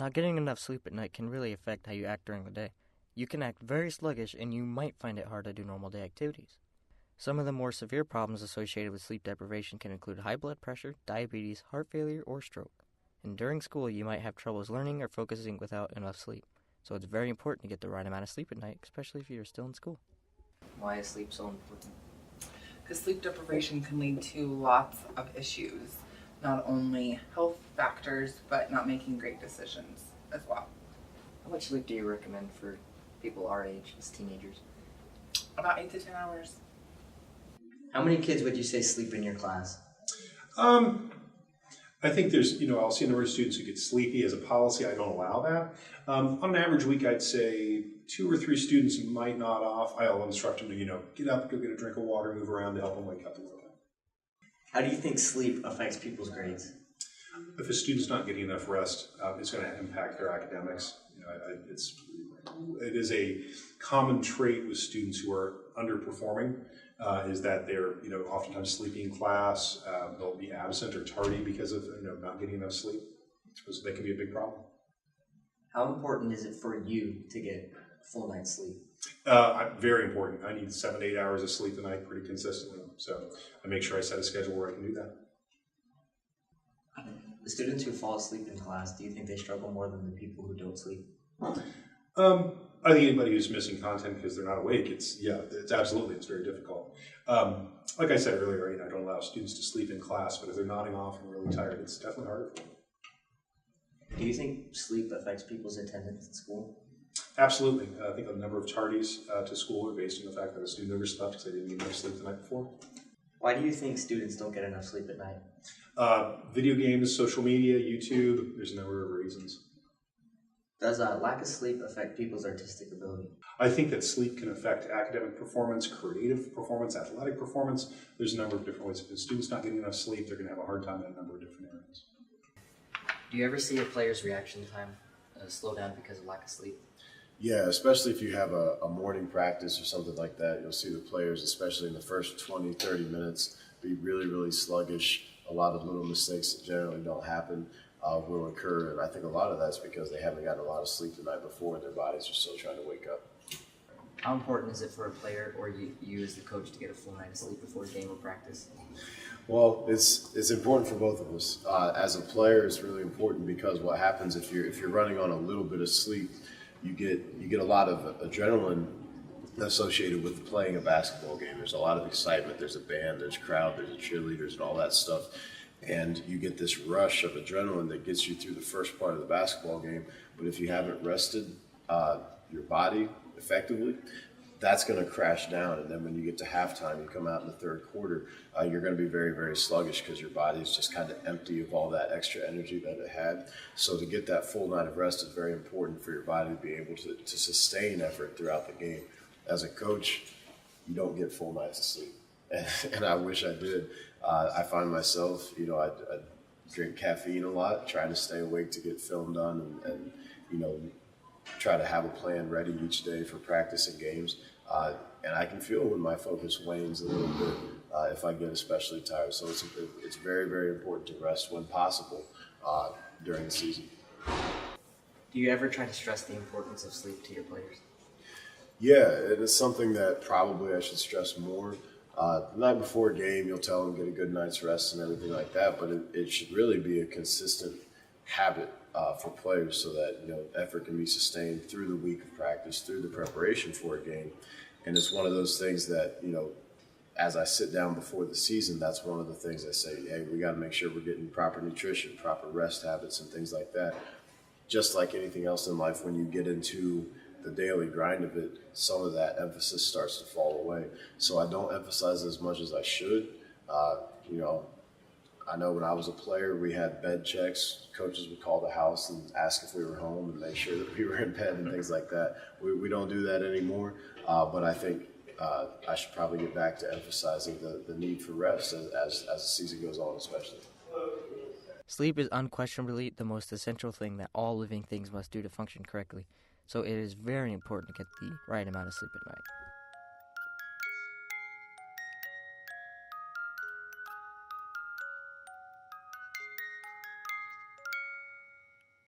Not getting enough sleep at night can really affect how you act during the day. You can act very sluggish and you might find it hard to do normal day activities. Some of the more severe problems associated with sleep deprivation can include high blood pressure, diabetes, heart failure, or stroke. And during school, you might have troubles learning or focusing without enough sleep. So it's very important to get the right amount of sleep at night, especially if you're still in school. Why is sleep so important? Because sleep deprivation can lead to lots of issues, not only health factors, but not making great decisions as well. How much sleep do you recommend for people our age as teenagers? About 8 to 10 hours. How many kids would you say sleep in your class? I think there's, I'll see a number of students who get sleepy. As a policy, I don't allow that. On an average week, I'd say 2 or 3 students might nod off. I'll instruct them to, get up, go get a drink of water, move around to help them wake up a little bit. How do you think sleep affects people's grades? If a student's not getting enough rest, it's going to impact their academics. It is a common trait with students who are underperforming. Is that they're oftentimes sleepy in class, they'll be absent or tardy because of not getting enough sleep. So that can be a big problem. How important is it for you to get a full night's sleep? Very important. I need 7 to 8 hours of sleep a night pretty consistently. So I make sure I set a schedule where I can do that. The students who fall asleep in class, do you think they struggle more than the people who don't sleep? I think anybody who's missing content because they're not awake, it's very difficult. Like I said earlier, I don't allow students to sleep in class, but if they're nodding off and really tired, it's definitely harder for them. Do you think sleep affects people's attendance at school? Absolutely. I think a number of tardies to school are based on the fact that a student overslept because they didn't get enough sleep the night before. Why do you think students don't get enough sleep at night? Video games, social media, YouTube, there's a number of reasons. Does lack of sleep affect people's artistic ability? I think that sleep can affect academic performance, creative performance, athletic performance. There's a number of different ways. If a student's not getting enough sleep, they're going to have a hard time in a number of different areas. Do you ever see a player's reaction time slow down because of lack of sleep? Yeah, especially if you have a morning practice or something like that, you'll see the players, especially in the first 20, 30 minutes, be really, really sluggish. A lot of little mistakes that generally don't happen will occur, and I think a lot of that's because they haven't gotten a lot of sleep the night before and their bodies are still trying to wake up. How important is it for a player or you as the coach to get a full night of sleep before a game or practice? Well, it's important for both of us. As a player, it's really important because what happens if you're running on a little bit of sleep, you get a lot of adrenaline associated with playing a basketball game. There's a lot of excitement. There's a band, there's crowd, there's cheerleaders, and all that stuff. And you get this rush of adrenaline that gets you through the first part of the basketball game. But if you haven't rested your body effectively, that's going to crash down. And then when you get to halftime, you come out in the third quarter, you're going to be very, very sluggish because your body is just kind of empty of all that extra energy that it had. So to get that full night of rest is very important for your body to be able to sustain effort throughout the game. As a coach, you don't get full nights of sleep. And I wish I did. I find myself, I drink caffeine a lot, trying to stay awake to get film done and try to have a plan ready each day for practice and games. And I can feel when my focus wanes a little bit if I get especially tired. So it's very, very important to rest when possible during the season. Do you ever try to stress the importance of sleep to your players? Yeah, it is something that probably I should stress more. The night before a game, you'll tell them get a good night's rest and everything like that, but it should really be a consistent habit for players so that effort can be sustained through the week of practice, through the preparation for a game. And it's one of those things that, as I sit down before the season, that's one of the things I say, hey, we got to make sure we're getting proper nutrition, proper rest habits and things like that. Just like anything else in life, when you get into the daily grind of it, some of that emphasis starts to fall away. So I don't emphasize as much as I should. I know when I was a player, we had bed checks. Coaches would call the house and ask if we were home and make sure that we were in bed and things like that. We don't do that anymore, but I think I should probably get back to emphasizing the need for rest as the season goes on, especially. Sleep is unquestionably the most essential thing that all living things must do to function correctly, so it is very important to get the right amount of sleep at night.